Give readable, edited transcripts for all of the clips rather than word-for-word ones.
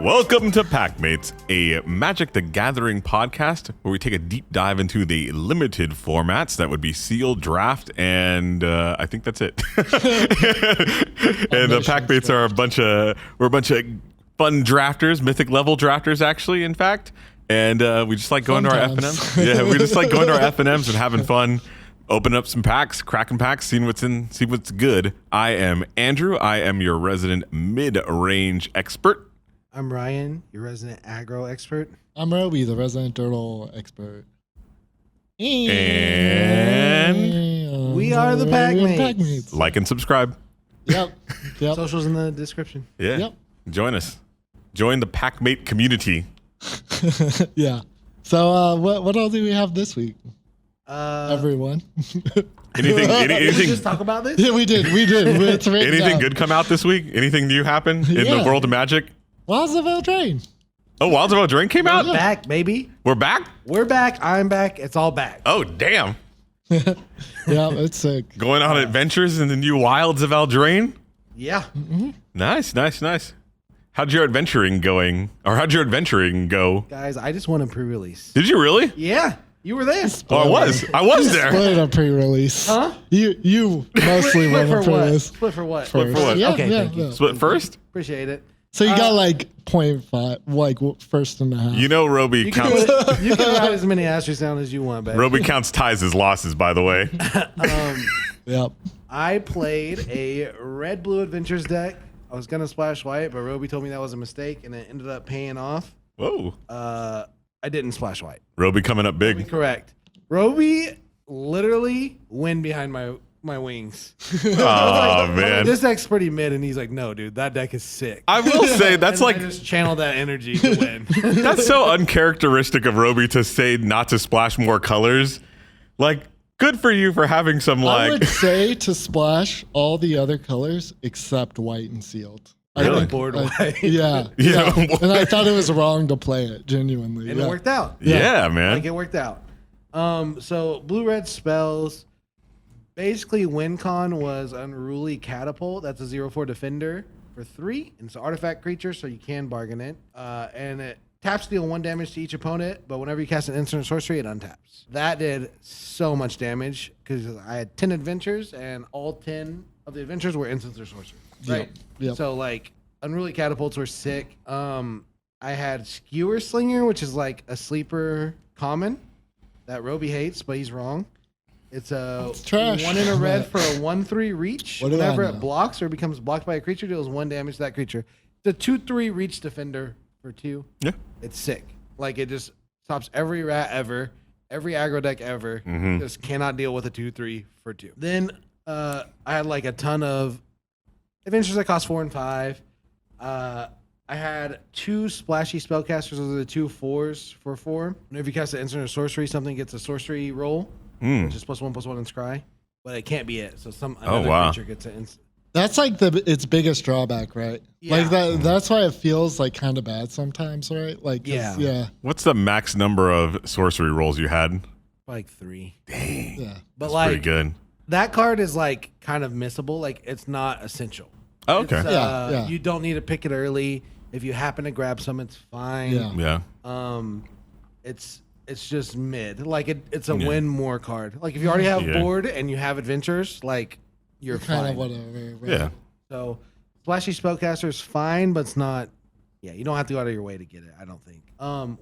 Welcome to Packmates, a Magic the Gathering podcast where we take a deep dive into the limited formats. That would be sealed, draft, and I think that's it. And the Packmates are a bunch of fun drafters, mythic level drafters, actually, in fact. And we just like going to our FNMs. Yeah, we just like going to our FNMs and having fun. Open up some packs, cracking packs, see what's good. I am Andrew. I am your resident mid-range expert. I'm Ryan, your resident aggro expert. I'm Robi, the resident turtle expert. And we are the Packmates. Like and subscribe. Yep. Socials in the description. Yeah. Yep. Join us. Join the Packmate community. Yeah. So what all do we have this week? Everyone. Anything? Did we just talk about this? Yeah, we did. It's written Anything down. good come out this week? Anything new happen in the world of Magic? Wilds of Eldraine. Oh, Wilds of Eldraine came out? We're back, baby. We're back? We're back. I'm back. It's all back. Oh, damn. Yeah, it's sick. Going on adventures in the new Wilds of Eldraine? Yeah. Mm-hmm. Nice. How'd your adventuring go? Guys, I just won a pre-release. Did you really? Yeah. You were there. Oh, I was there. Split a pre-release. Huh? You mostly won for a pre-release. what? Split for what? Split for what? Yeah, Okay, yeah, thank you. yeah. Split first? Appreciate it. So you got like 0.5, like first and a half. You know Robi You counts. can write as many asterisks down as you want, baby. Robi counts ties as losses, by the way. Yep. I played a red-blue adventures deck. I was going to splash white, but Robi told me that was a mistake, and it ended up paying off. Whoa. I didn't splash white. Robi coming up big. Correct. Robi literally wind behind my wings. Oh, man. This deck's pretty mid, and he's like, no, dude, that deck is sick. I will say that's And like I just channel that energy to win. that's so uncharacteristic of Robi to say not to splash more colors. Like, good for you for having some I like. would say to splash all the other colors except white and sealed. Really? I'm bored white. Yeah. Yeah. And I thought it was wrong to play it, genuinely. And yeah. it worked out. Yeah, man. Like, it worked out. So blue-red spells. Basically, WinCon was Unruly Catapult. That's a 0/4 defender for 3. And it's an artifact creature, so you can bargain it. And it taps deal 1 damage to each opponent, but whenever you cast an instant or sorcery, it untaps. That did so much damage because I had 10 adventures, and all 10 of the adventures were instants or sorcery. Right? Yep. So, like, Unruly Catapults were sick. I had Skewer Slinger, which is like a sleeper common that Robi hates, but he's wrong. It's trash. 1 in a red for a 1/3 reach. What do I Whenever know? it blocks or becomes blocked by a creature, deals 1 damage to that creature. It's a 2/3 reach defender for 2. Yeah. It's sick. Like, it just stops every rat ever, every aggro deck ever. Mhm. Just cannot deal with a 2/3 for 2. Then I had like a ton of adventures that cost 4 and 5. I had 2 splashy spellcasters. Those are the 2 4s for 4. Whenever you cast an instant or sorcery, something gets a sorcery roll, which is +1/+1 in scry. But it can't be it. So another wow. creature gets an instant. That's like its biggest drawback, right? Yeah. Like that's why it feels like kind of bad sometimes, right? Like 'cause- yeah. What's the max number of sorcery rolls you had? Like 3. Dang. Yeah. But That's like pretty good. that card is like kind of missable. Like, it's not essential. Oh, okay. It's, Yeah. You don't need to pick it early. If you happen to grab some, it's fine. Yeah. Yeah. It's just mid. Like, it's a Yeah. win more card. Like, if you already have Yeah. board and you have adventures, like, you're Kind fine. of whatever. Right? Yeah. So splashy spellcaster is fine, but it's not. Yeah, you don't have to go out of your way to get it. I don't think.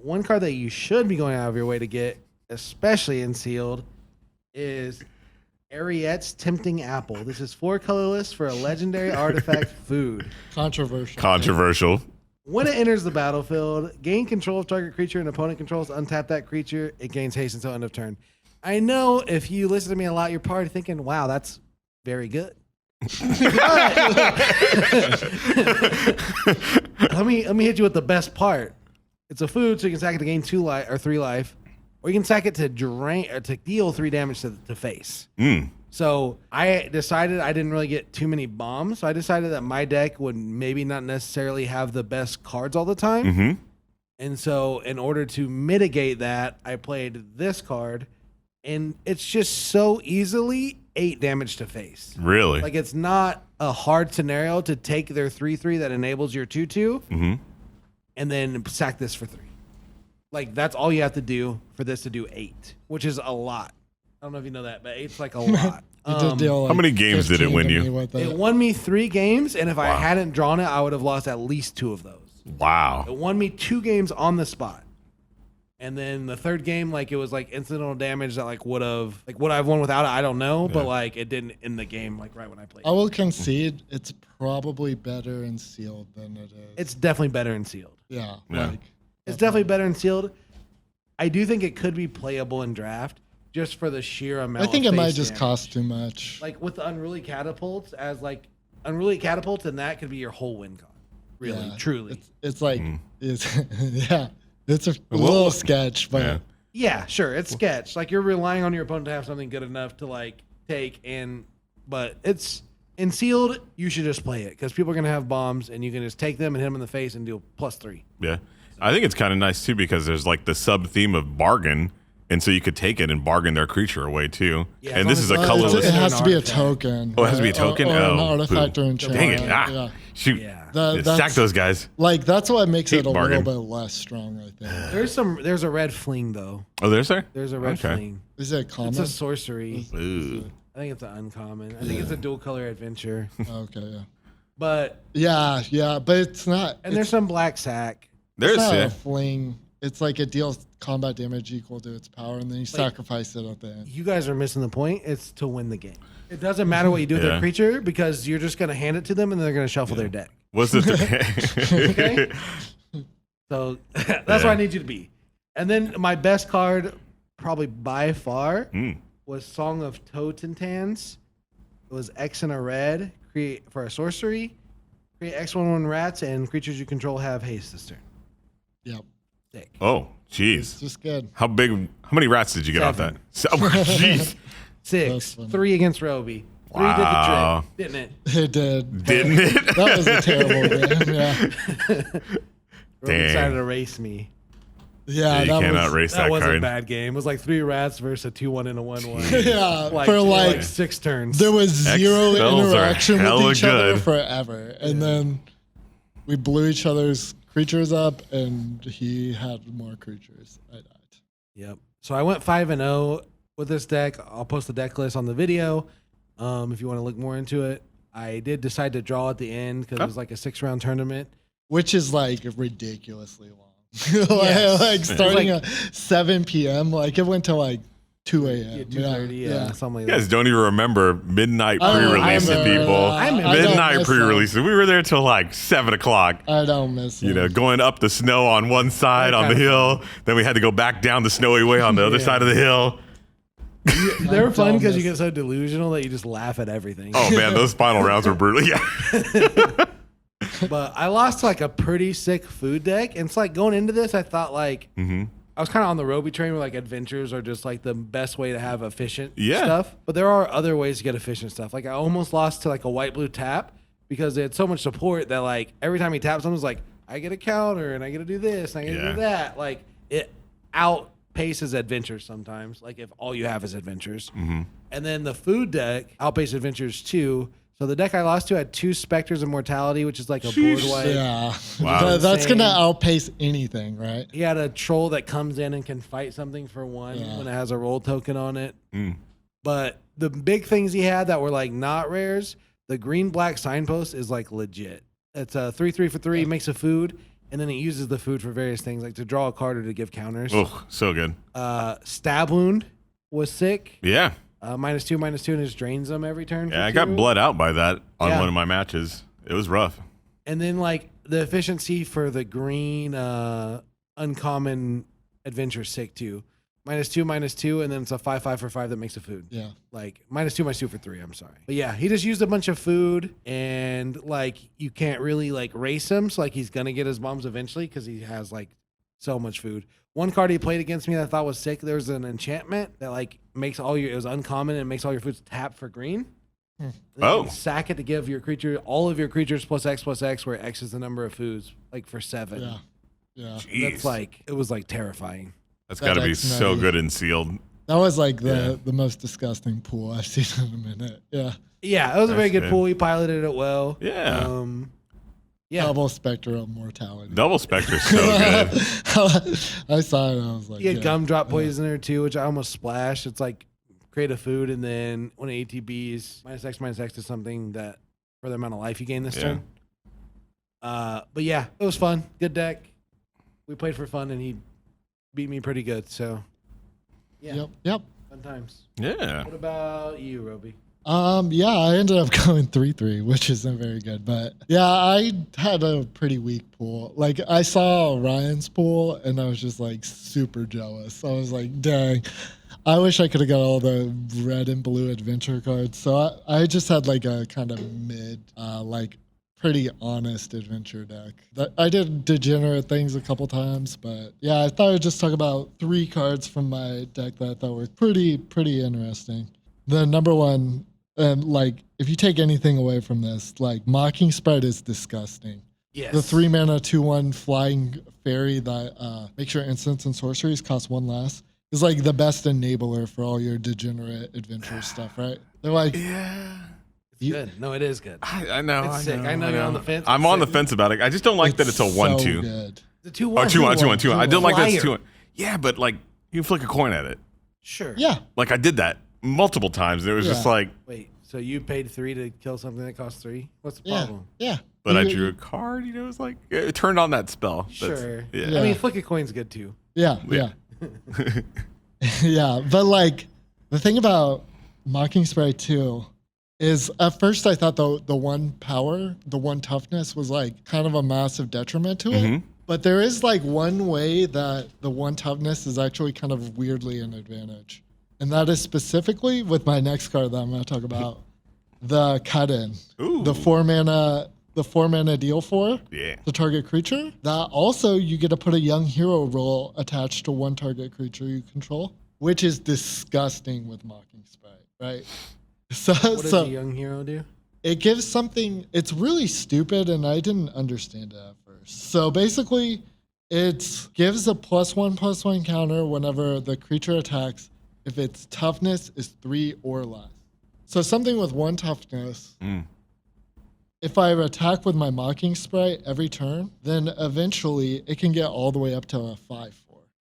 One card that you should be going out of your way to get, especially in sealed, is Ariette's Tempting Apple. This is 4 colorless for a legendary artifact food. Controversial. When it enters the battlefield, gain control of target creature and opponent controls. Untap that creature. It gains haste until end of turn. I know if you listen to me a lot, you're probably thinking, "Wow, that's very good." let me hit you with the best part. It's a food, so you can sack it to gain 2 life or 3 life, or you can sack it to drain or to deal 3 damage to face. So I decided I didn't really get too many bombs, so I decided that my deck would maybe not necessarily have the best cards all the time. Mm-hmm. And so in order to mitigate that, I played this card, and it's just so easily 8 damage to face. Really? Like, it's not a hard scenario to take their 3/3 that enables your 2/2 and then sack this for 3. Like, that's all you have to do for this to do 8, which is a lot. I don't know if you know that, but 8's like a lot. How many games did it win you? It won me 3 games, and if I hadn't drawn it, I would have lost at least 2 of those. Wow. It won me 2 games on the spot. And then the 3rd game, like, it was like incidental damage that like would I have won without it? I don't know, but like it didn't in the game like right when I played. I will concede it's probably better in sealed than it is. It's definitely better in sealed. Yeah. It's definitely better in sealed. I do think it could be playable in draft just for the sheer amount. I think of it might face just damage. cost too much. Like with the unruly catapults, unruly catapults, and that could be your whole win con. Really, truly. It's like it's it's a little sketch, but yeah, sure, it's sketch. Like you're relying on your opponent to have something good enough to like take but it's in sealed. You should just play it because people are gonna have bombs, and you can just take them and hit them in the face and do a +3. Yeah, I think it's kind of nice too because there's like the sub theme of bargain. And so you could take it and bargain their creature away too. Yeah, and this is a colorless. It has to be a token. Oh, it has to be a token? Or an artifact or enchantment. Dang it. Shoot. Yeah. Stack those guys. Like, that's what makes it a bargain. little bit less strong, I think. There's a red fling, though. Oh, there's there? There's a red fling. Is it common? It's a sorcery. Ooh. I think it's an uncommon. I think it's a dual color adventure. Okay, yeah. But. Yeah, but it's not. And there's some black sack. It's not a fling. It's like it deals combat damage equal to its power, and then you sacrifice it at the end. You guys are missing the point. It's to win the game. It doesn't matter what you do with their creature because you're just going to hand it to them, and they're going to shuffle their deck. What's the okay? So that's what I need you to be. And then my best card, probably by far, was Song of Totentans. It was X and a red. Create for a sorcery. Create X/1/1 rats, and creatures you control have haste this turn. Yep. Sick. Oh, jeez. It's just good. How many rats did you get 7. off that? Jeez. 6. 3 against Robi. 3 Wow. did the trick, didn't it? It did. Didn't it? That was a terrible game. Yeah. Robi decided to race me. Yeah, you cannot race that was card. a bad game. It was like 3 rats versus a 2/1 and a 1/1. Yeah, for like 6 turns. There was zero X-Spells interaction are with each other good. forever, and then we blew each other's creatures up, and he had more creatures. I died. Yep. So I went 5-0 with this deck. I'll post the deck list on the video if you want to look more into it. I did decide to draw at the end because it was like a 6-round tournament. Which is like ridiculously long. Yes. like starting at 7 p.m. Like it went to like 2 a.m. 2:30, something like You guys that. don't even remember midnight pre-release people. Midnight pre-release. We were there till like 7 o'clock. I don't miss it. You know, going up the snow on one side on the hill. Then we had to go back down the snowy way on the other side of the hill. They're fun because you get so delusional that you just laugh at everything. Oh man, those final rounds were brutal. Yeah. But I lost to like a pretty sick food deck. And it's like going into this, I thought like I was kind of on the Robi train where like adventures are just like the best way to have efficient stuff. But there are other ways to get efficient stuff. Like I almost lost to like a white blue tap because they had so much support that like every time he taps something, it was like, I get a counter and I get to do this and I get to do that. Like it outpaces adventures sometimes. Like if all you have is adventures. And then the food deck outpaces adventures too. So the deck I lost to had 2 Specters of Mortality, which is like a board wipe. Yeah. Wow. That's going to outpace anything, right? He had a troll that comes in and can fight something for 1 when it has a roll token on it. But the big things he had that were like not rares, the green-black signpost is like legit. It's a 3/3 for 3, makes a food, and then it uses the food for various things, like to draw a card or to give counters. Oh, so good. Stab Wound was sick. Yeah. -2/2 and just drains them every turn. Yeah, I got bled out by that on one of my matches. It was rough. And then like the efficiency for the green uncommon adventure sick too. -2/2, and then it's a 5/5 for 5 that makes a food. Yeah. Like -2/2 for 3, I'm sorry. But yeah, he just used a bunch of food and like you can't really like race him. So like he's gonna get his bombs eventually because he has like so much food. One card he played against me that I thought was sick. There was an enchantment that like makes it was uncommon and makes all your foods tap for green. Oh. Sack it to give your creature, all of your creatures +X/+X, where X is the number of foods, like for 7. Yeah. Yeah. That's like, it was like terrifying. That's got to be so good and sealed. That was like the most disgusting pool I've seen in a minute. Yeah. Yeah, it was a very good pool. He piloted it well. Yeah. Yeah. Double Spectral Mortality. Double Spectre is so good. I saw it and I was like, You had Gumdrop Poisoner too, which I almost splashed. It's like create a food and then when ATBs -X to something that for the amount of life you gain this turn. But yeah, it was fun. Good deck. We played for fun and he beat me pretty good. So yeah. Yep. Fun times. Yeah. What about you, Roby? Yeah, I ended up going 3-3, which isn't very good. But yeah, I had a pretty weak pool. Like I saw Ryan's pool and I was just like super jealous. I was like, dang, I wish I could have got all the red and blue adventure cards. So I just had like a kind of mid, like pretty honest adventure deck. I did degenerate things a couple times, but yeah, I thought I'd just talk about 3 cards from my deck that I thought were pretty interesting. The number one, and like if you take anything away from this, like Mocking Spread is disgusting. Yes. The 3-mana 2/1 flying fairy that makes your instants and sorceries cost 1 less is like the best enabler for all your degenerate adventure stuff, right? They're like, Yeah. It's good. No, it is good. I know. It's sick. I know you're on the fence. I'm It's on the sick. fence about it. I just don't like that it's a 1/2. So good. The 2/1. Oh, 2/1. I don't like that it's Flyer. 2/1. Yeah, but like you can flick a coin at it. Sure. Yeah. Like I did that multiple times. It was just Yeah. like, Wait, so you paid 3 to kill something that costs 3? What's the Yeah. problem? Yeah. but I You- drew a card. You know, it was like it turned on that spell. That's- Sure. Yeah. I mean, flick a coin's good too. Yeah. Yeah. But like the thing about Mocking Spray 2 is at first I thought the 1 power, the 1 toughness was like kind of a massive detriment to it. But there is like one way that the 1 toughness is actually kind of weirdly an advantage. And that is specifically with my next card that I'm going to talk about, the cut-in. Ooh. The 4-mana deal 4. Yeah. The target creature. That also you get to put a young hero roll attached to 1 target creature you control, which is disgusting with Mocking Spray, right? What does a young hero do? It gives something, it's really stupid and I didn't understand it at first. So basically it gives a +1/+1 counter whenever the creature attacks if its toughness is 3 or less. So something with 1 toughness, if I attack with my Mocking Spray every turn, then eventually it can get all the way up to a 5/4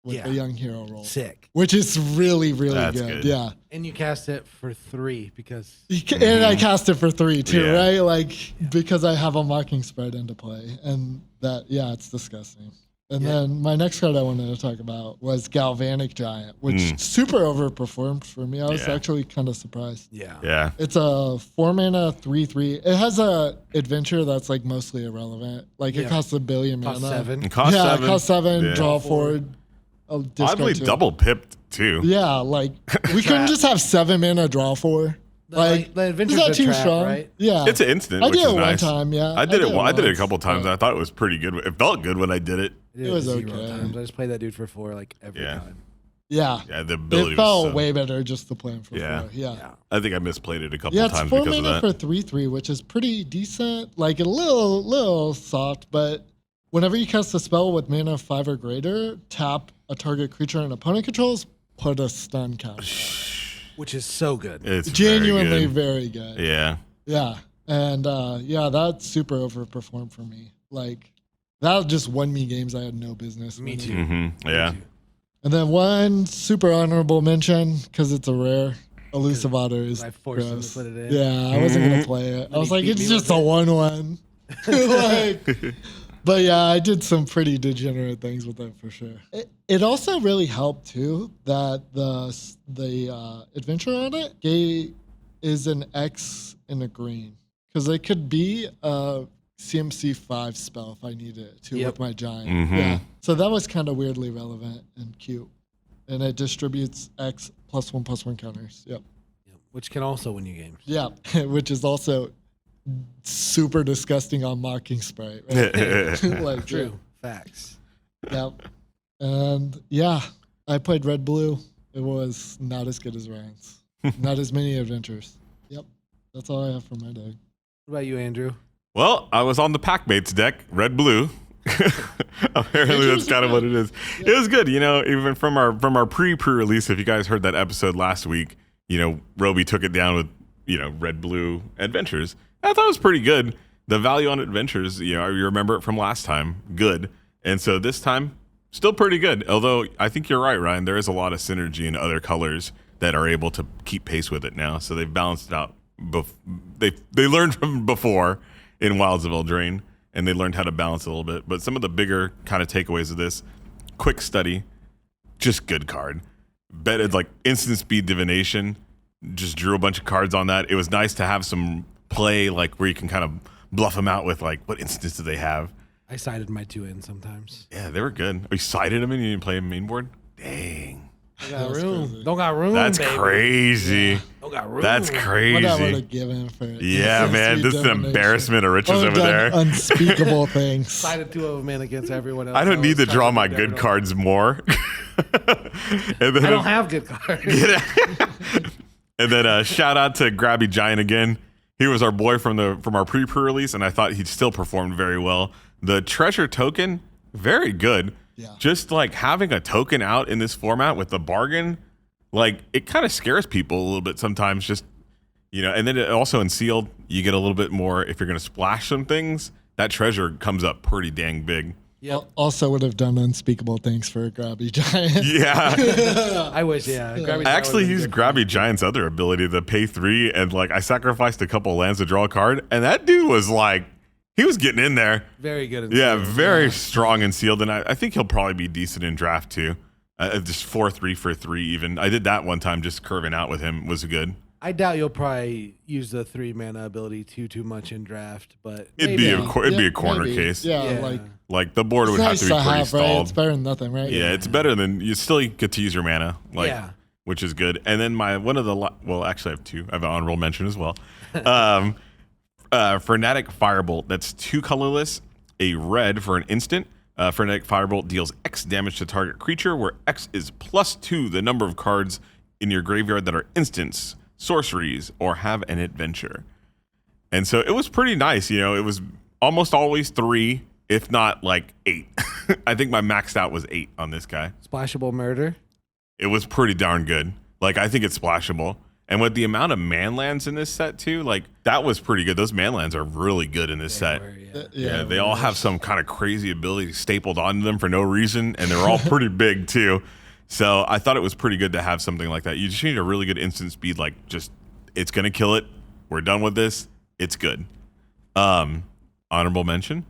with the young hero roll. Sick. Which is really That's good. good. Yeah. And you cast it for 3 because And I cast it for 3 too, Yeah. right? Like because I have a Mocking Spread into play, and that it's disgusting. And then my next card I wanted to talk about was Galvanic Giant, which super overperformed for me. I was actually kind of surprised. Yeah. It's a 4-mana 3/3. It has a adventure that's like mostly irrelevant. Like it costs 1 billion mana. cost 7. It costs 7. It costs 7. Yeah. Draw 4. Oddly double pipped too. Yeah, like we couldn't just have 7 mana draw 4. Like the adventure's is that a too trap, strong? right? Yeah, It's an instant, I which did is it nice. one time. Yeah, I did it a once, couple times. And I thought it was pretty good. It felt good when I did it. It was 0 okay. times. I just played that dude for 4 like every time. Yeah, Yeah, the ability it felt was so, way better just to play him for Yeah. 4. Yeah. I think I misplayed it a couple Yeah, it's times 4 because of mana that. for 3/3, which is pretty decent. Like a little soft, but whenever you cast a spell with mana of 5 or greater, tap a target creature an opponent controls, put a stun counter. Which is so good. It's Genuinely very good. very good. Yeah. Yeah, and that super overperformed for me. Like that just won me games I had no business. Me winning. too. Yeah. Me too. And then one super honorable mention because it's a rare. Elusive Otter is I forced him gross. to put it in. Yeah, I wasn't gonna play it. I was he like, beat it's me just with a it. 1/1. Like, but yeah, I did some pretty degenerate things with it for sure. It also really helped too that the adventure on it is an X in a green because it could be a CMC 5 spell if I needed it to with my giant. Yeah, so that was kind of weirdly relevant and cute, and it distributes X +1/+1 counters. Yep. Which can also win you games. Yeah, which is also super disgusting on Mocking Spray. Right? Like, True. Facts. Yeah. And yeah, I played Red Blue. It was not as good as Ryan's. Not as many adventures. Yep. That's all I have for my deck. What about you, Andrew? Well, I was on the packmates deck, red blue. Apparently, that's kind of what it is. Yeah. It was good, you know. Even from our pre-release, if you guys heard that episode last week, you know, Robi took it down with red blue adventures. I thought it was pretty good. the value on adventures, you remember it from last time, good. And so this time, still pretty good. Although I think you're right, Ryan. There is a lot of synergy in other colors that are able to keep pace with it now. So they've balanced it out. They learned from before in Wilds of Eldraine, and they learned how to balance it a little bit. But some of the bigger kind of takeaways of this, quick study, just good card. Betted like instant speed divination, just drew a bunch of cards on that. It was nice to have some play like where you can kind of bluff them out with like what instants do they have. I sided my 2 in sometimes. Yeah, they were good. We sided them and you didn't play them main board? Dang. Don't got room. Don't got room. That's baby. crazy. Yeah. Don't got room. That's What I would crazy. have given for Yeah, man. This is an embarrassment of riches over there. Unspeakable things. Sided 2 of them in against everyone else. I don't need to was draw trying my beat good everyone. cards more. And then, I don't have good cards. and then shout out to Grabby Giant again. He was our boy from our pre-release, and I thought he still performed very well. The treasure token, very good. Yeah. Just like having a token out in this format with the bargain, like it kind of scares people a little bit sometimes. Just and then it also in sealed, you get a little bit more if you're going to splash some things. That treasure comes up pretty dang big. Yep. Also would have done unspeakable things for a Grabby Giant. Yeah. I wish, yeah. I actually used Grabby Giant's other ability to pay 3, and like I sacrificed a couple lands to draw a card, and that dude was like, he was getting in there. Very good. In Yeah, sealed. very strong and sealed, and I think he'll probably be decent in draft too. Just 4-3 for 3 even. I did that one time, just curving out with him was good. I doubt you'll probably use the 3 mana ability too much in draft, but It'd maybe. be a corner maybe. case. Yeah, Like the board would it's have nice to be pretty have, right? stalled. It's better than nothing, right? Yeah, it's better than you still get to use your mana, which is good. And then actually I have 2. I have an honorable mention as well. Frenetic Firebolt. That's 2 colorless, a red for an instant. Frenetic Firebolt deals X damage to target creature, where X is +2 the number of cards in your graveyard that are instants, sorceries, or have an adventure. And so it was pretty nice. It was almost always 3, if not like 8. I think my maxed out was 8 on this guy. Splashable Murder. It was pretty darn good. Like, I think it's splashable. And with the amount of manlands in this set too, like that was pretty good. Those manlands are really good in this set. Yeah, they all have some kind of crazy ability stapled onto them for no reason, and they're all pretty big too. So I thought it was pretty good to have something like that. You just need a really good instant speed, like just it's gonna kill it. We're done with this. It's good. Honorable mention: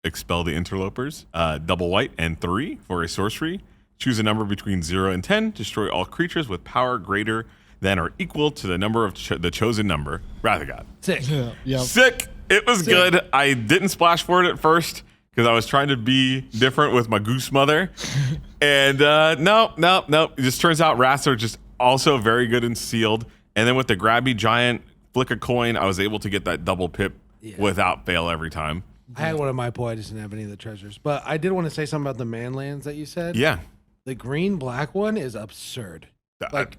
Expel the Interlopers, double white and 3 for a sorcery. Choose a number between 0 and 10. Destroy all creatures with power greater than or equal to the number of the chosen number. Wrath of God. Sick. Yeah. Yep. Sick. It was good. I didn't splash for it at first because I was trying to be different with my Goose Mother. And no. It just turns out Wraths are just also very good and sealed. And then with the Grabby Giant, flick a coin, I was able to get that double pip without fail every time. I had one of my pool. I just didn't have any of the treasures. But I did want to say something about the manlands that you said. Yeah. The green-black one is absurd. Like,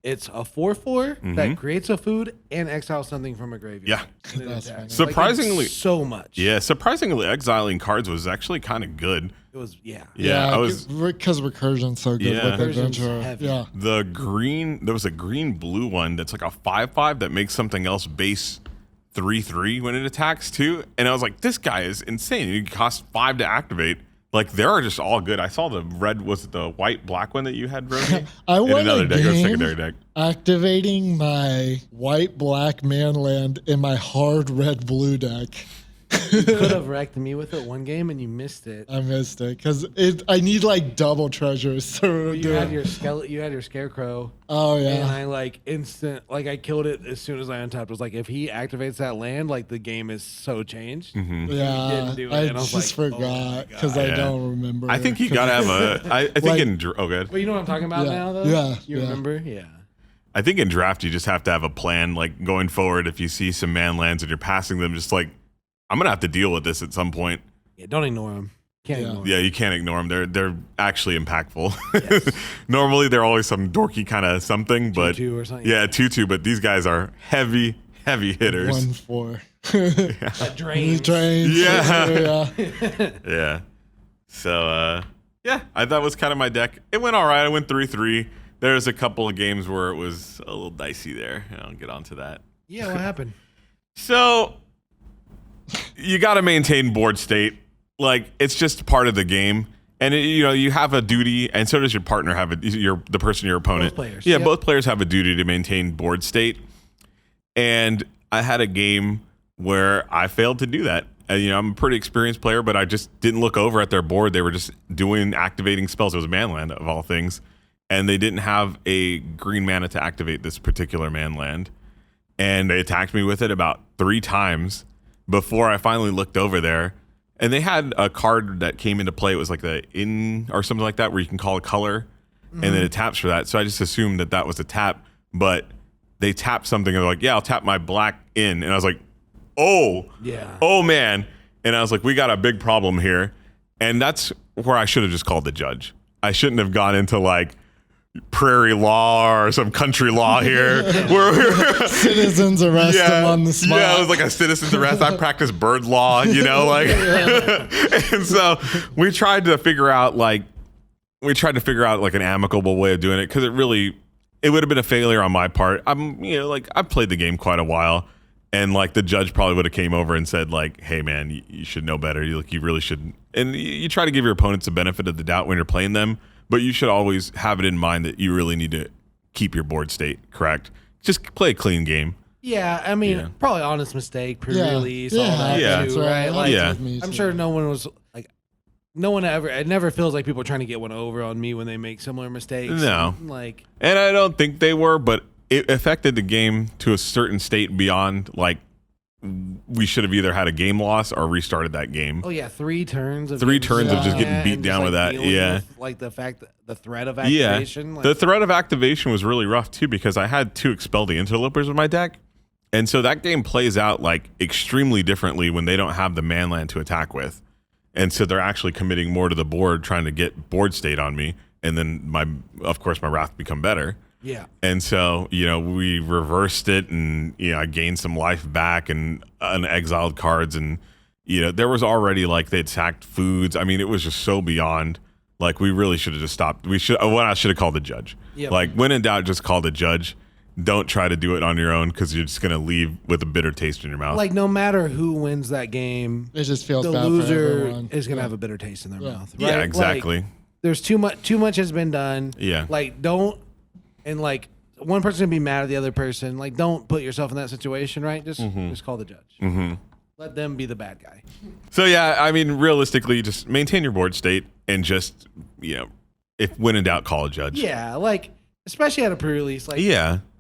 it's a 4/4 that creates a food and exiles something from a graveyard. Yeah. And it That's attacks. funny. Surprisingly, Like, it's so much. yeah, surprisingly, exiling cards was actually kind of good. It was, yeah. Yeah, I was because recursion's so good Yeah. with Recursion's adventure. heavy. Yeah. the green. There was a green-blue one that's like a 5/5 that makes something else base 3/3 when it attacks too. And I was like, this guy is insane. It costs 5 to activate. Like, they are just all good. I saw the red, was it the white-black one that you had, Robi? I In won another a deck, or game secondary deck. activating my white-black manland in my hard red-blue deck. You could have wrecked me with it one game and you missed it. I missed it because I need like double treasures to You do had it. your skeleton, you had your scarecrow, Oh and yeah. I I killed it as soon as I untapped. I was like, if he activates that land, like the game is so changed. Mm-hmm. Yeah, didn't do it, I and I was just like, oh my forgot God. because I Yeah. don't remember. I think you got to have a... I think Like- oh, good. But you know what I'm talking about Yeah. now, though? Yeah, You yeah. remember? Yeah. I think in draft, you just have to have a plan, like, going forward. If you see some man lands and you're passing them, just like, I'm going to have to deal with this at some point. Yeah, don't ignore him. Can't Yeah. ignore him. Yeah, you can't ignore them. They're actually impactful. Normally, they're always some dorky kind of something, but 2-2 or something. yeah, 2/2. But these guys are heavy hitters. 1-4. That drains. Drains. Yeah. yeah. Yeah. So yeah, I thought was kind of my deck. It went all right. I went 3-3. There's a couple of games where it was a little dicey there. I'll get onto that. Yeah, what happened? So you got to maintain board state. Like, it's just part of the game. And you have a duty, and so does your partner have the person, your opponent. Both players. Yeah, Yep. both players have a duty to maintain board state. And I had a game where I failed to do that. And, I'm a pretty experienced player, but I just didn't look over at their board. They were just activating spells. It was a manland of all things. And they didn't have a green mana to activate this particular manland. And they attacked me with it about 3 times before I finally looked over there. And they had a card that came into play. It was like the in or something like that, where you can call a color, and then it taps for that. So I just assumed that was a tap, but they tapped something, and they're like, "Yeah, I'll tap my black in," and I was like, "Oh, Yeah. oh man!" And I was like, "We got a big problem here," and that's where I should have just called the judge. I shouldn't have gone into like prairie law or some country law here where Citizens arrest them on the spot. Yeah, it was like a citizen's arrest. I practice bird law, like and so we tried to figure out like an amicable way of doing it, because it would have been a failure on my part. I've played the game quite a while, and like the judge probably would have came over and said like, "Hey man, you should know better. You really shouldn't." And you try to give your opponents the benefit of the doubt when you're playing them. But you should always have it in mind that you really need to keep your board state correct. Just play a clean game. Yeah, I mean, probably honest mistake, pre-release, all that too, right? Like, I'm sure no one was like, it never feels like people are trying to get one over on me when they make similar mistakes. No. And I don't think they were, but it affected the game to a certain state beyond like, we should have either had a game loss or restarted that game. Oh yeah, 3 turns of just getting beat down with that. Yeah, with, the fact that the threat of activation. Yeah, the threat of activation was really rough too, because I had 2 Expel the Interlopers in my deck, and so that game plays out like extremely differently when they don't have the manland to attack with, and so they're actually committing more to the board, trying to get board state on me, and then of course my wrath become better. Yeah. And so, we reversed it, and, I gained some life back and unexiled cards. And, there was already like they attacked foods. I mean, it was just so beyond. Like, we really should have just stopped. I should have called the judge. Yep. Like, when in doubt, just call the judge. Don't try to do it on your own, because you're just going to leave with a bitter taste in your mouth. Like, no matter who wins that game, it just feels the bad loser for everyone. is going to have a bitter taste in their mouth. Right? Yeah, exactly. Like, there's too much has been done. Yeah. Like, don't. And like one person's gonna be mad at the other person. Like, don't put yourself in that situation, right? Just call the judge. Mm-hmm. Let them be the bad guy. So yeah, I mean, realistically, just maintain your board state, and just if when in doubt, call a judge. Yeah, like especially at a pre-release, like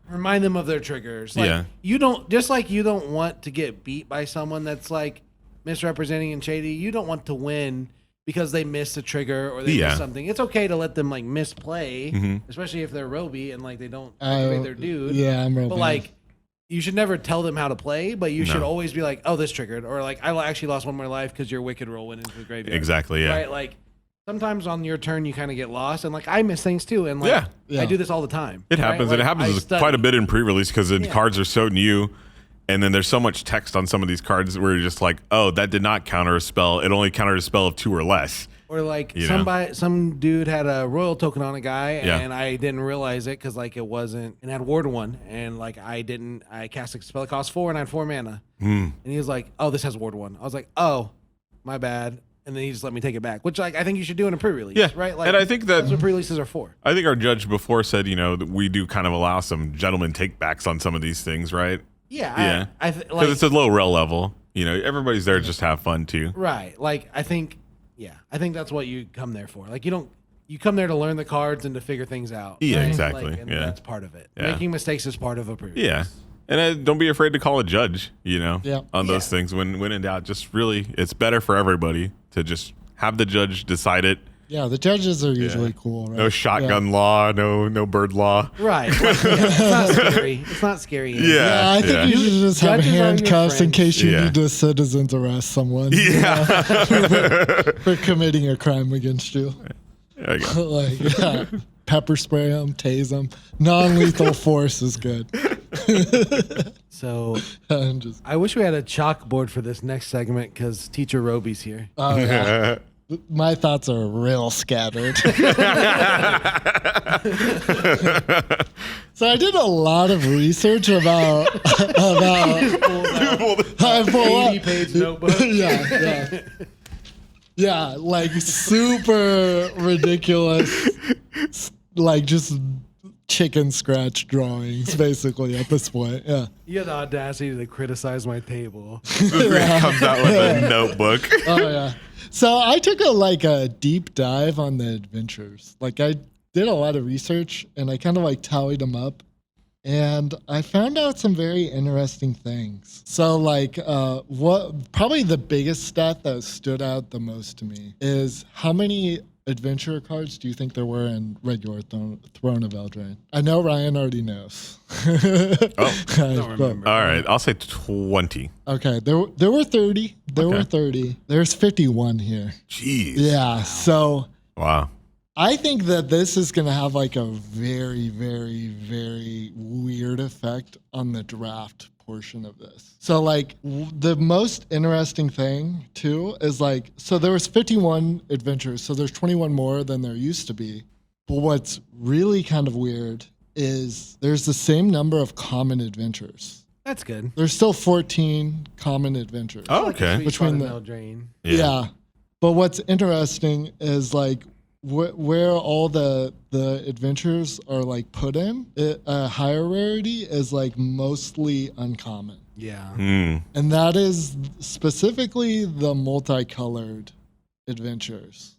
remind them of their triggers. Like, you don't want to get beat by someone that's like misrepresenting and shady. You don't want to win because they missed a trigger or they missed something. It's okay to let them like misplay, especially if they're Robi and like they don't activate their dude. Yeah, I'm Robi. But like, you should never tell them how to play, but you should always be like, "Oh, this triggered," or like, "I actually lost one more life because your Wicked Roll went into the graveyard." Exactly. Yeah. Right. Like sometimes on your turn you kind of get lost, and like I miss things too, and like I do this all the time. It happens, right? and it happens quite a bit in pre-release, because the cards are so new. And then there's so much text on some of these cards where you're just like, oh, that did not counter a spell. It only countered a spell of 2 or less. Or like some dude had a royal token on a guy, and I didn't realize it because like it wasn't, and had Ward 1, and like I cast a spell that cost 4 and I had 4 mana, and he was like, oh, this has Ward 1. I was like, oh, my bad. And then he just let me take it back, which like I think you should do in a pre-release, right? Like, and I think that's what pre-releases are for. I think our judge before said, that we do kind of allow some gentleman take backs on some of these things, right? Yeah, because it's a low rel level. Everybody's there to just have fun too. Right. Like I think that's what you come there for. Like you come there to learn the cards and to figure things out. Yeah, right? exactly. Like, and that's part of it. Yeah. Making mistakes is part of a pre-release. Yeah. And don't be afraid to call a judge, on those things. When in doubt, just really, it's better for everybody to just have the judge decide it. Yeah, the judges are usually cool. Right? No shotgun law, no bird law. Right. Like, it's not scary. It's not scary. Yeah, I think you should just have handcuffs in case you need to citizens arrest someone. Yeah. For committing a crime against you. There you go. Like, pepper spray them, tase them. Non-lethal force is good. So I wish we had a chalkboard for this next segment because Teacher Robi's here. Oh, yeah. my thoughts are real scattered. So I did a lot of research about I pull 80-page notebook. Yeah, like super ridiculous, like just chicken scratch drawings, basically at this point. Yeah. You have the audacity to criticize my table. It comes out with a notebook. Oh yeah. So I took a deep dive on the adventures. Like I did a lot of research and I kind of like tallied them up. And I found out some very interesting things. So like what probably the biggest stat that stood out the most to me is how many adventure cards do you think there were in regular Throne of Eldraine? I know Ryan already knows. I don't remember. All right, I'll say 20. Okay, there were 30. There were 30. There's 51 here. Jeez. Yeah, so Wow. I think that this is going to have like a very, very, very weird effect on the draft portion of this. So like the most interesting thing too is like, so there was 51 adventures. So there's 21 more than there used to be. But what's really kind of weird is there's the same number of common adventures. That's good. There's still 14 common adventures. Oh, okay. Between the Eldraine. Yeah. But what's interesting is like where all the adventures are like put in, a higher rarity is like mostly uncommon. Yeah. And that is specifically the multicolored adventures.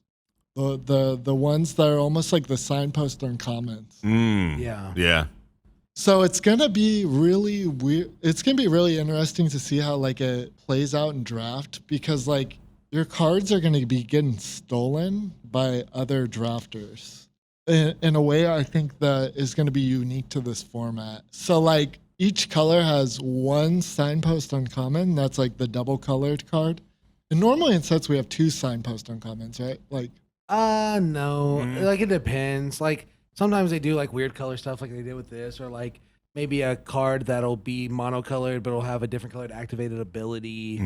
The ones that are almost like the signpost uncommons. Yeah. Yeah. So it's gonna be really weird. It's gonna be really interesting to see how like it plays out in draft, because like your cards are gonna be getting stolen by other drafters in a way I think that is gonna be unique to this format. So like each color has one signpost uncommon. That's like the double colored card. And normally in sets we have two signpost uncommons, right? Like no. Like it depends. Like sometimes they do like weird color stuff like they did with this, or like maybe a card that'll be monocolored but it'll have a different colored activated ability.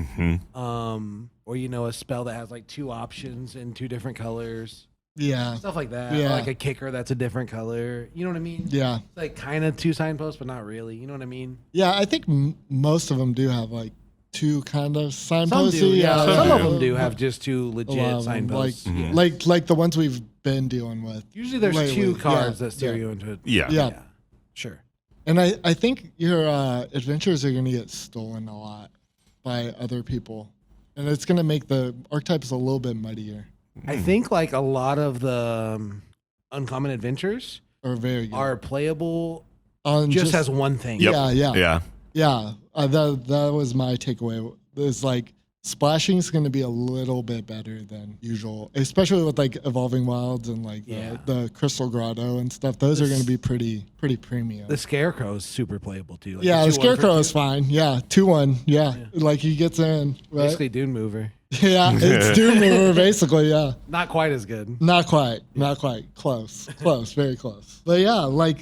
Or a spell that has like two options in two different colors. Yeah. Stuff like that. Yeah. Or like a kicker that's a different color. You know what I mean? Yeah. It's like kind of two signposts, but not really. You know what I mean? Yeah, I think most of them do have like two kind of Some signposts. do, yeah. Some of them Yeah. do have just two A lot legit of them, signposts. Yeah. like the ones we've been dealing with. Usually there's lately. two cards Yeah, that steer you into it. Yeah. Yeah. Sure. And I think your adventures are going to get stolen a lot by other people. And it's going to make the archetypes a little bit muddier. I think like a lot of the uncommon adventures Or very good. are playable On just as one thing. Yep. Yeah. Yeah. That was my takeaway. It's like splashing is going to be a little bit better than usual, especially with like Evolving Wilds and like the Crystal Grotto and stuff. Those are going to be pretty premium. The Scarecrow is super playable too. Like Yeah, the 2/1 for Scarecrow 2. is fine. Yeah, 2/1. Yeah. Like he gets in, right? Basically Dune Mover. Yeah, it's Doom Mover basically, yeah. Not quite as good. Not quite. Close, very close. But yeah, like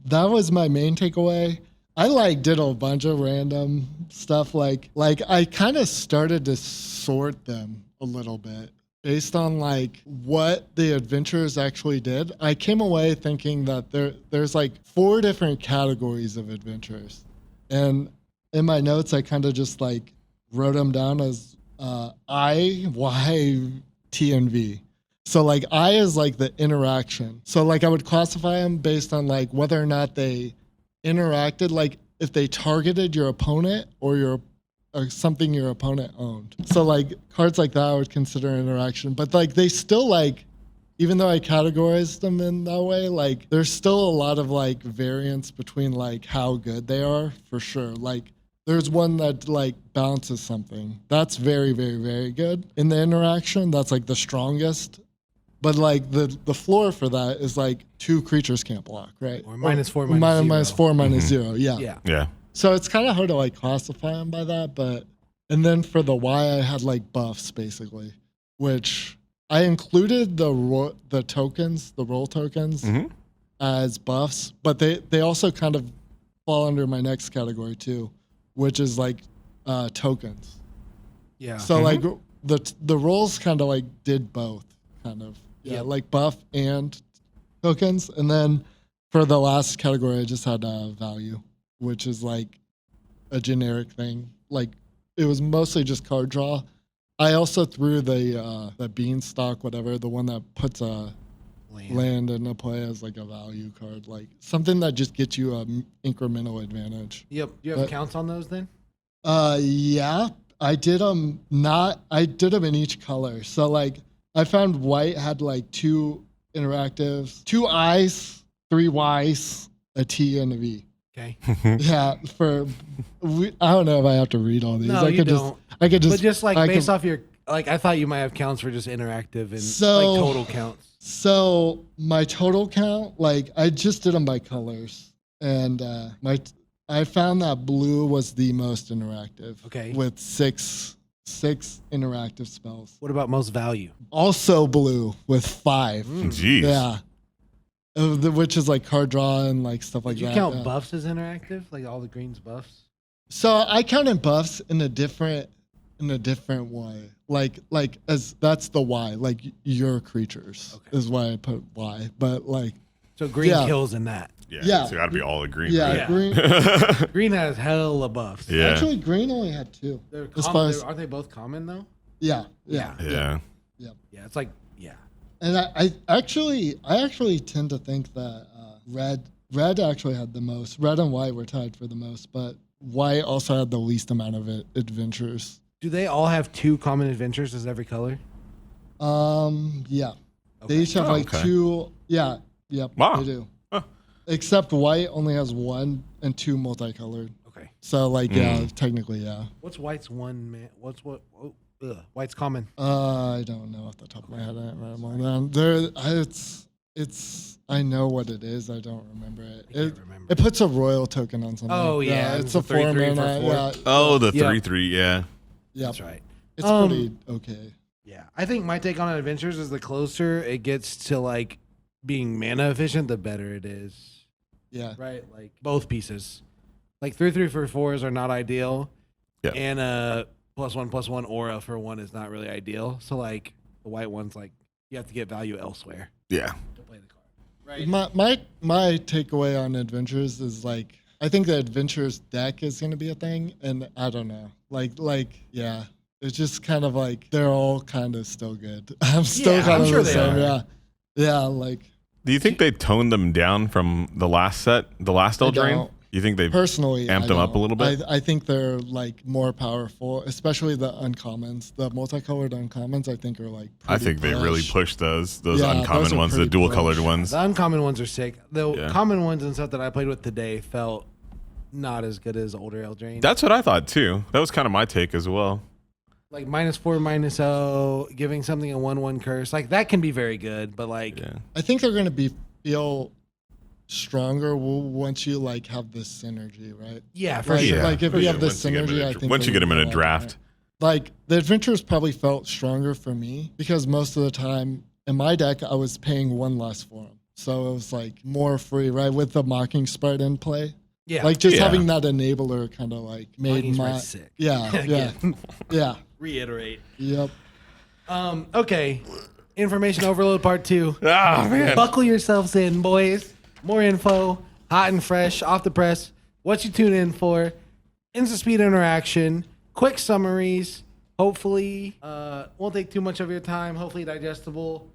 that was my main takeaway. I like did a bunch of random stuff. Like I kind of started to sort them a little bit based on like what the adventurers actually did. I came away thinking that there's like 4 different categories of adventurers. And in my notes, I kind of just like wrote them down as I, Y, T, and V. So like I is like the interaction. So like I would classify them based on like whether or not they interacted, like if they targeted your opponent or something your opponent owned. So like cards like that I would consider interaction, but like they still like, even though I categorized them in that way, like there's still a lot of like variance between like how good they are for sure. Like there's one that like balances something. That's very, very, very good in the interaction. That's like the strongest. But like the floor for that is like 2 creatures can't block, right? Or -4, -0. -0. Yeah. Yeah. So it's kind of hard to like classify them by that, but and then for the Y I had like buffs basically, which I included the roll tokens as buffs, but they also kind of fall under my next category too, which is like tokens. Yeah. So like the roles kind of like did both, kind of. Yeah, like buff and tokens, and then for the last category, I just had value, which is like a generic thing. Like it was mostly just card draw. I also threw the beanstalk, whatever, the one that puts a land into play as like a value card, like something that just gets you a incremental advantage. Yep. Do you have counts on those then? Yeah, I did them in each color. So like I found white had like 2 interactives, 2 I's, 3 Y's, a T, and a V. Okay. Yeah, I don't know if I have to read all these. No, you don't. I could just. But just like based off your, like I thought you might have counts for just interactive and like total counts. So my total count, like I just did them by colors, and I found that blue was the most interactive. Okay. With six interactive spells. What about most value? Also blue with 5. Jeez. Yeah. Which is like card draw and like stuff like that. Did you count buffs as interactive? Like all the greens buffs? So I counted buffs in a different way. Like as that's the Y. Like your creatures is why I put Y. But like so green kills in that. Yeah. So it got to be all the green. Yeah. Green. Green has hella buffs. Yeah. Actually, green only had 2. Aren't they both common though? Yeah. Yeah. It's like And I actually tend to think that red actually had the most. Red and white were tied for the most, but white also had the least amount of adventures. Do they all have 2 common adventures as every color? Yeah. Okay. They each have 2. Yeah. Yep. Wow. They do. Huh. Except white only has 1 and 2 multicolored. Okay. So like technically yeah. What's white's one man? White's common. I don't know off the top of my head. I don't remember them. It's. I know what it is. I don't remember it. It puts a royal token on something. Oh yeah, it's a 4-mana. Yeah. Oh, the 3/3. Yeah. Yeah, that's right. It's pretty okay. Yeah, I think my take on adventures is the closer it gets to like being mana efficient, the better it is. Yeah. Right. Like both pieces. Like 3/3 for 4s are not ideal. Yeah. And +1/+1 aura for 1 is not really ideal. So like the white one's like you have to get value elsewhere. Yeah. To play the card. Right. My takeaway on adventures is like I think the adventures deck is going to be a thing, and I don't know. Like yeah, it's just kind of like they're all kind of still good. I'm still kind of sure the same. Yeah. Like. Do you think they toned them down from the last set, the last Eldraine? You think they personally amped them up a little bit? I think they're like more powerful, especially the uncommons. The multicolored uncommons, I think, are like. I think they really pushed those uncommon those ones, the dual colored ones. The uncommon ones are sick. The common ones and stuff that I played with today felt not as good as older Eldraine. That's what I thought too. That was kind of my take as well. Like -4/-0, giving something a 1/1 curse, like that can be very good, but like I think they're going to feel stronger once you like have this synergy, right? Yeah, for sure. Like if you have this synergy, I think once you get them in a draft. Like the adventures probably felt stronger for me because most of the time in my deck I was paying 1 less for them, so it was like more free, right? With the mocking sprite in play. Yeah, like just having that enabler kind of like made my sick. Yeah. Reiterate. Yep. Okay. Information overload part 2. Oh man. Buckle yourselves in, boys. More info, hot and fresh, off the press. What you tune in for? Instant speed interaction, quick summaries. Hopefully, won't take too much of your time. Hopefully digestible.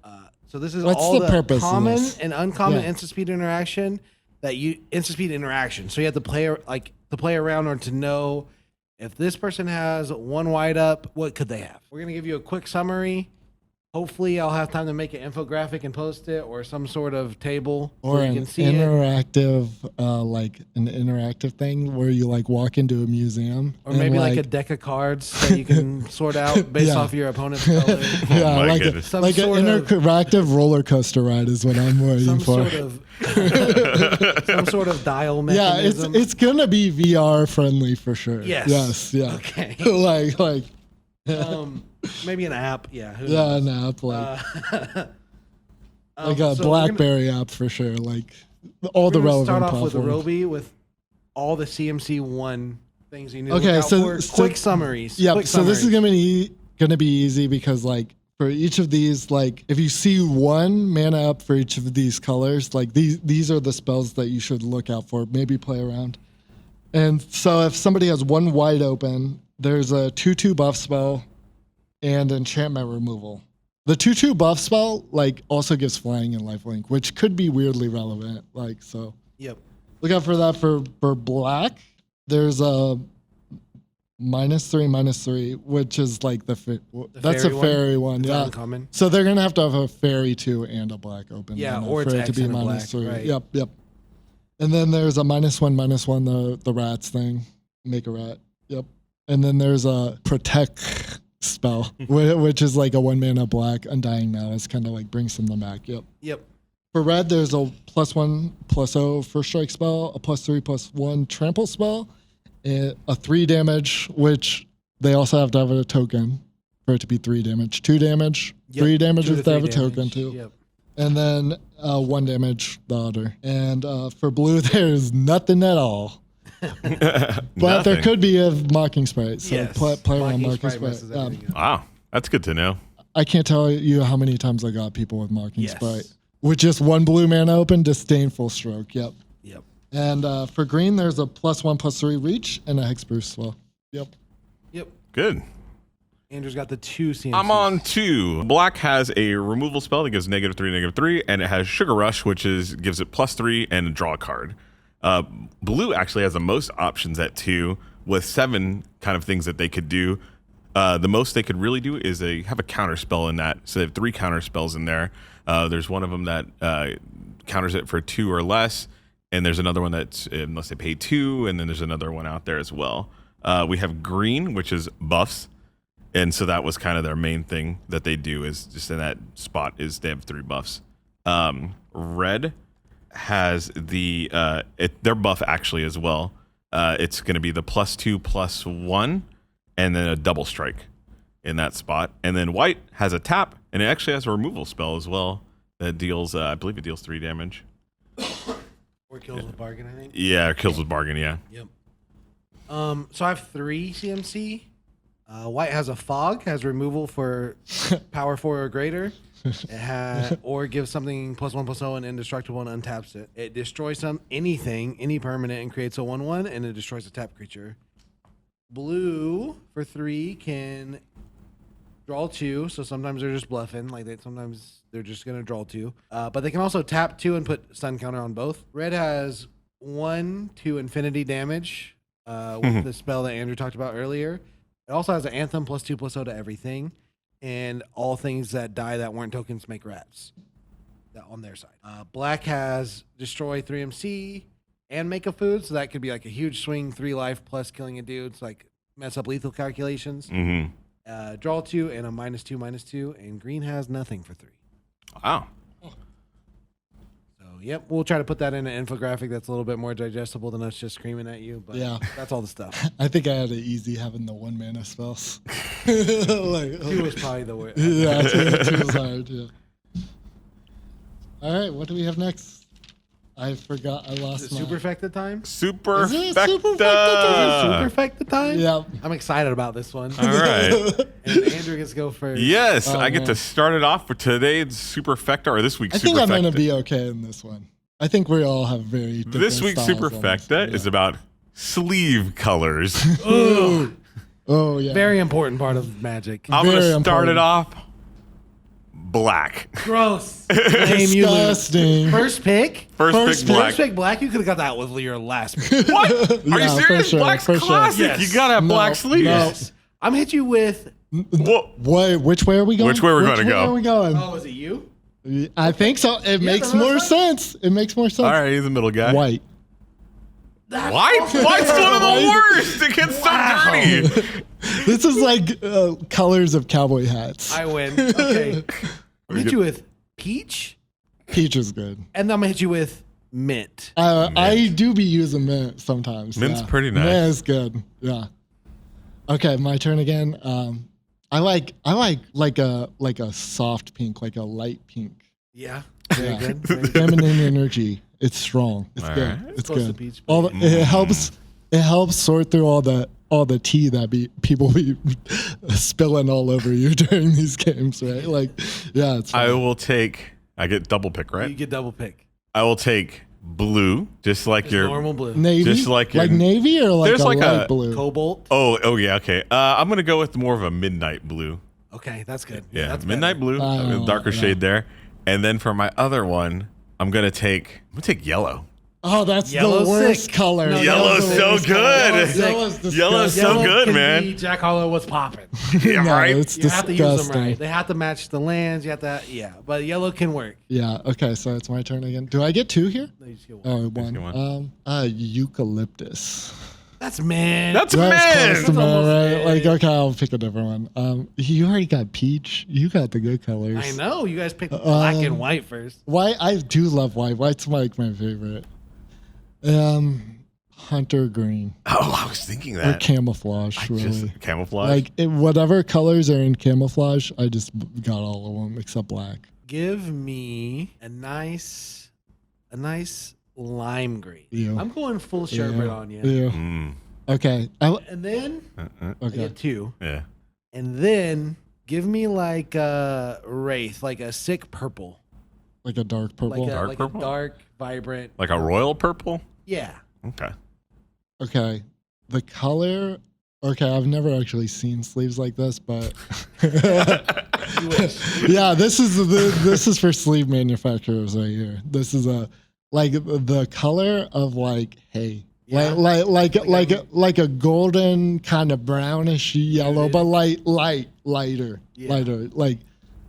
So this is all the common and uncommon instant speed interaction So you have to play around or to know if this person has 1 white up, what could they have? We're gonna give you a quick summary. Hopefully, I'll have time to make an infographic and post it, or some sort of table or you an can see interactive, like an interactive thing where you like walk into a museum, or maybe like a deck of cards that you can sort out based off your opponent's color. Yeah, like an interactive roller coaster ride is what I'm waiting for. Some sort of dial mechanism. Yeah, it's gonna be VR friendly for sure. Yes. Yeah. Okay. like. Maybe an app, an app like a BlackBerry app for sure. Like all the relevant start off platforms. with Robi with all the CMC1 things you need. Okay, so quick summaries. Yeah, so this is gonna be gonna be easy because like for each of these, like if you see one mana up for each of these colors, like these are the spells that you should look out for, maybe play around. And so if somebody has one white open, there's a 2/2 buff spell and enchantment removal. The 2/2 buff spell like also gives flying and lifelink, which could be weirdly relevant. Like so. Yep. Look out for that for black. There's a -3/-3, which is like that's a fairy one. It's Yeah. uncommon. So they're gonna have to have a fairy 2 and a black open. Yeah, mana or for it's it to X be and a black, -3. right. Yep. And then there's a -1/-1, the rats thing. Make a rat. Yep. And then there's a protect spell, which is like a 1 mana black undying malice, kind of like brings some of them back. Yep. For red, there's a +1/+0 first strike spell, a +3/+1 trample spell, and a 3 damage, which they also have to have a token for it to be 3 damage. 2 damage, 3 damage 2 to if they have a 3 token damage. too. Yep. And then 1 damage the other. And for blue, there's nothing at all. But there could be a Mocking Sprite. So Yes. play around Mocking Mocking Sprite messes Sprite. everything up. Wow, that's good to know. I can't tell you how many times I got people with Mocking Yes. Sprite. With just 1 blue mana open, Disdainful Stroke. Yep. Yep. And for green, there's a +1/+3 reach and a Hexproof spell. Yep. Good. Andrew's got the 2 CMCs. I'm on 2. Black has a removal spell that gives -3/-3, and it has Sugar Rush, which gives it +3 and draw a card. Blue actually has the most options at 2, with 7 kind of things that they could do. The most they could really do is they have a counter spell in that. So they have 3 counter spells in there. There's one of them that counters it for 2 or less, and there's another one that's unless they pay 2, and then there's another one out there as well. We have green, which is buffs, and so that was kind of their main thing that they do is just in that spot is they have 3 buffs. Red has their buff actually as well. It's going to be the +2/+1, and then a double strike in that spot. And then white has a tap, and it actually has a removal spell as well that deals, I believe it deals 3 damage. Or kills with bargain, I think. Yeah, kills with bargain, yeah. Yep. So I have 3 CMC. White has a fog, has removal for power 4 or greater. Or gives something +1/+0 and indestructible and untaps it. It destroys any permanent, and creates a 1/1, and it destroys a tap creature. Blue for 3 can draw 2, so sometimes they're just bluffing. Sometimes they're just gonna draw 2. But they can also tap 2 and put stun counter on both. Red has 1 to infinity damage with the spell that Andrew talked about earlier. It also has an Anthem +2/+0 to everything, and all things that die that weren't tokens make rats. That on their side. Black has destroy 3 MC and make a food, so that could be like a huge swing, 3 life plus killing a dude, so like mess up lethal calculations. Mm-hmm. Draw 2 and a -2/-2, and green has nothing for 3. Wow. So yep, we'll try to put that in an infographic that's a little bit more digestible than us just screaming at you. But Yeah. that's all the stuff. I think I had it easy having the 1 mana spells. 2 was probably the worst. Yeah, 2 was hard. Yeah. All right, what do we have next? I forgot. I Is lost it my. Superfecta time? Is it Superfecta. Superfecta time? Yeah. I'm excited about this one. All right. And Andrew gets to go first. Yes, Oh, I get man. to start it off for today's Superfecta, or this week's I think I'm Superfecta. going to be okay in this one. I think we all have very different This week's styles on Superfecta this. is about sleeve colors. Ugh. Oh, yeah. Very important part of Magic. I'm going Very to start important. it off black. Gross. Lame, you lose. Disgusting. First pick? First pick black. First pick black? You could have got that with your last pick. What? Are Yeah, you for serious? sure, Black's for sure. classic. Yes. You got to have No, black sleeves. no. Yes. I'm hit you with... Whoa. Wait, which way are we going? Which way we're gonna go? Which way are we going? Oh, is it you? I think so. It makes the more last sense. It makes more sense. All right, he's the middle guy. White. White? White's one of the White? worst. It gets so dirty. This is like colors of cowboy hats. I win. Okay. I'm hit you with peach, Peach is good. and then I'm gonna hit you with mint. I do be using mint sometimes. Mint's yeah. pretty nice. Mint is good. Yeah. Okay, my turn again. I like a soft pink, like a light pink. Yeah. Very Yeah. good. Very good. Feminine energy. It's strong. It's All good. right. It's Close to good. peach, All but- it helps sort through all the all the tea that people be spilling all over you during these games, right? Like, yeah, it's fun. I get double pick, right? You get double pick. I will take blue, just like Just your normal blue. Navy, just like your- navy or like there's a like light a- blue. Cobalt. Oh yeah, okay. I'm gonna go with more of a midnight blue. Okay, that's good. Yeah, that's midnight better. blue, a darker shade there. And then for my other one, I'm gonna take yellow. Oh, that's Yellow's the worst sick. color. No, Yellow's the so worst good. color. Yellow's sick. Yellow's so Yellow good, can man. be Jack Harlow was popping. Yeah, No, right. it's You have to use them disgusting. right. They have to match the lands. You have to, but yellow can work. Yeah. Okay. So it's my turn again. Do I get 2 here? No, you just get one. Oh, get one. one. Eucalyptus. That's man. That's That's man. close to man, almost right? it. Like, okay, I'll pick a different one. You already got peach. You got the good colors. I know. You guys picked black and white first. White. I do love white. White's like my favorite. Hunter green Oh, I was thinking or that. camouflage. Really. Just camouflage. Like whatever colors are in camouflage, I just got all of them except black. Give me a nice lime green. Ew. I'm going full sherbet on you. Ew. Mm, Okay. And then I Okay. get 2. yeah. And then give me like a wraith, like a sick purple. Like a dark purple. Like a, Dark like purple? a dark, vibrant. Like a royal purple. Yeah. Okay. Okay. The color. Okay, I've never actually seen sleeves like this, but You wish. yeah, this is for sleeve manufacturers right here. This is like the color of like hay. Yeah. Like a golden kind of brownish yellow, but lighter, Yeah.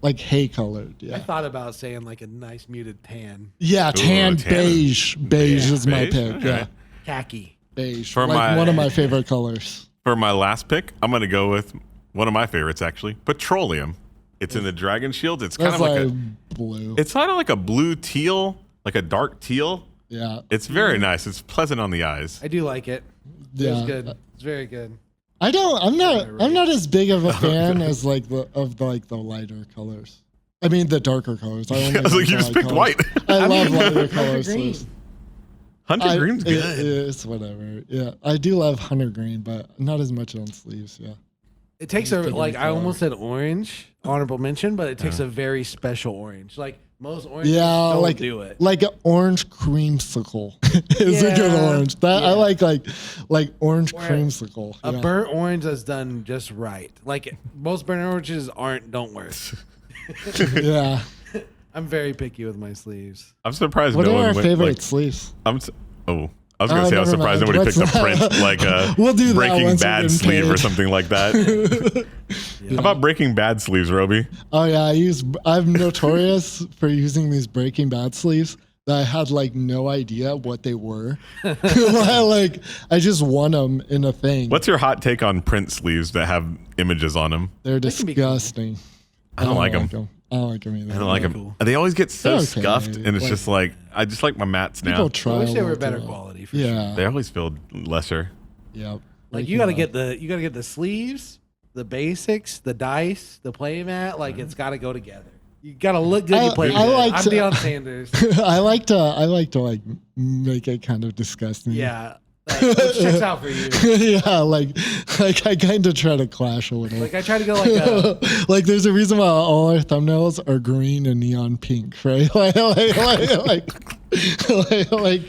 like hay colored. I Yeah, thought about saying like a nice muted tan. yeah, tan tan. beige. Beige is my Beige? pick. Okay. Yeah, Khaki. beige. For like my- one of my favorite colors. For my last pick, I'm gonna go with one of my favorites actually, petroleum. It's in the Dragon Shield. It's kind That's of like like a. blue. It's kind of like a blue teal, like a dark teal. Yeah, It's very nice. It's pleasant on the eyes. I do like it. yeah. It's good. It's very good. I'm not as big of a fan Okay. as like the lighter colors. I mean the darker colors. I only I was like, like you the just light picked colors. white. I love mean, lighter Hunter colors. green. Hunter Green's good. It's whatever. Yeah, I do love Hunter Green, but not as much on sleeves. Yeah. It takes Just a a like green I color. almost said orange, honorable mention, but it takes a very special orange. Like most oranges Yeah, don't like do it. Like an orange creamsicle is a good Yeah, orange. That I yeah. like orange Or creamsicle. A Yeah. burnt orange that's done just right. Like most burnt oranges don't work. Yeah. I'm very picky with my sleeves. I'm surprised What no are one our went favorite like. sleeves? I was gonna say I was never surprised mind. nobody picked Let's a not- print like a We'll do that Breaking once we're Bad getting sleeve or paid. something like that. How about Breaking Bad sleeves, Roby? Oh yeah, I'm notorious for using these Breaking Bad sleeves that I had like no idea what they were. like I just won them in a thing. What's your hot take on print sleeves that have images on them? They're They can be cool. disgusting. I don't like 'em. I don't like them either. I don't like them. cool. They always get so They're okay. scuffed, and it's Like- just like I just like my mats now. People try. I wish they a were lot better to- quality for sure. Yeah. They always feel lesser. Yep. Like you gotta get the sleeves, the basics, the dice, the playmat. Like it's gotta go together. You gotta look good. You play good. I like I'm to- Deion Sanders. I like to like make it kind of disgusting. Yeah, which checks out for you. yeah, like I kind of try to clash a little. Like I try to go like a like there's a reason why all our thumbnails are green and neon pink, right? like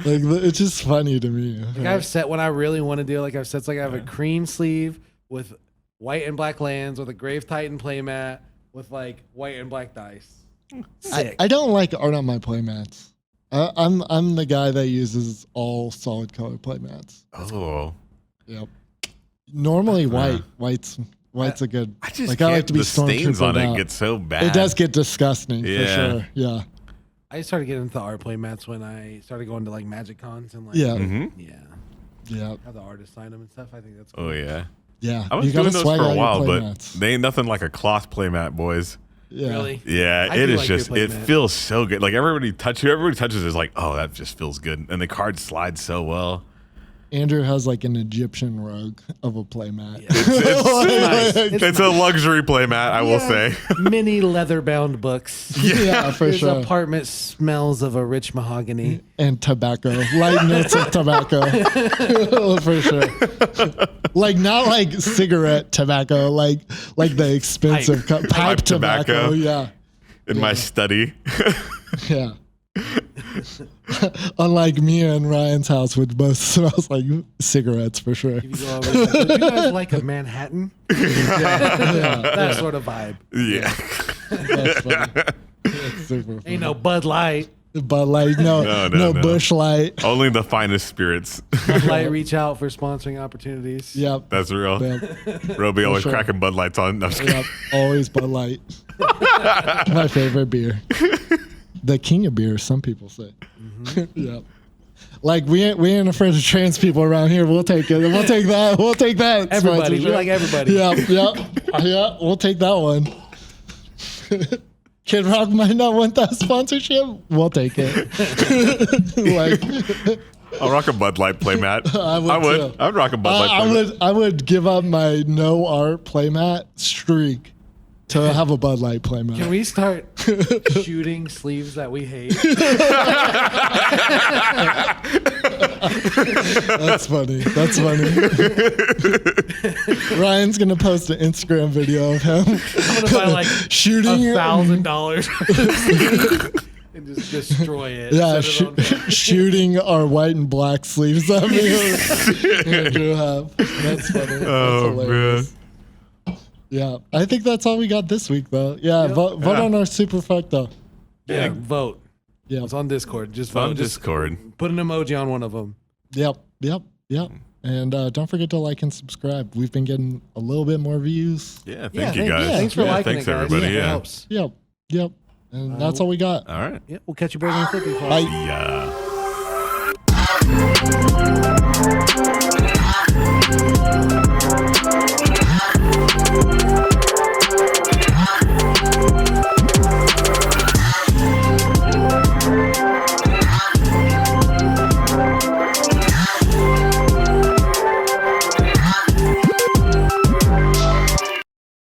it's just funny to me. Like I've set when I really want to do. Like I've set like I have a cream sleeve with white and black lands with a Grave Titan playmat with like white and black dice. Sick. I don't like art on my playmats. I'm the guy that uses all solid color playmats. Oh, Yep. Normally white. White's a good. I just like can't. I like to be the stains on stormtroopered it out. get so bad. It does get disgusting for Yeah. sure. Yeah. I started getting into art playmats when I started going to like Magic Cons and like Yeah. Mhm. yeah, Yeah. have the artists sign them and stuff. I think that's cool. Oh yeah. Yeah. I was You gotta doing those swag for out a your while, but playmats. they ain't nothing like a cloth playmat, boys. Yeah. Really? Yeah, I it do is like your just. It playmat. feels so good. Like everybody touches it, is like, oh, that just feels good, and the card slides so well. Andrew has like an Egyptian rug of a playmat. Yeah. It's a luxury playmat, I will say. Many leather-bound books. Yeah, for His sure. apartment smells of a rich mahogany. And tobacco, light notes of tobacco, for sure. Like not like cigarette tobacco, like the expensive pipe tobacco. Yeah, In my study. yeah. Unlike me and Ryan's house, which both smells like cigarettes for sure. If you go over, would you guys like a Manhattan? That sort of vibe. Yeah. That's funny. That's super funny. Ain't no Bud Light. Bud Light, no Bush Light. Only the finest spirits. Bud Light reach out for sponsoring opportunities. Yep. That's real. Yep. Robi always sure. cracking Bud Lights on. No, I'm just kidding. Yep. Always Bud Light. My favorite beer. The king of beer, some people say. Yep. Like we ain't afraid of trans people around here. We'll take it. We'll take that. We'll take that. Everybody. We like everybody. Yep. We'll take that one. Kid Rock might not want that sponsorship. We'll take it. Like, I'll rock a Bud Light playmat. I would. Too. I would rock a Bud Light playmat. I would give up my no art playmat streak to have a Bud Light playmat. Can we start shooting sleeves that we hate? That's funny. That's funny. Ryan's gonna post an Instagram video of him. I'm gonna buy like shooting $1,000 and just destroy it. Yeah, Set it on fire. shooting our white and black sleeves that Andrew have. That's funny. Oh, That's hilarious. Yeah, I think that's all we got this week, though. Yeah, Yep. vote on our super fuck, though. Yeah, vote. Yeah. It's on Discord. Just It's on vote. Just Discord. put an emoji on one of them. Yep. And don't forget to like and subscribe. We've been getting a little bit more views. Yeah, thank you guys. Yeah, thanks for liking thanks it, guys. everybody. It Yeah. helps. Yep. And that's all we got. All right. Yeah, we'll catch you boys on the flipping class. Bye. Yeah.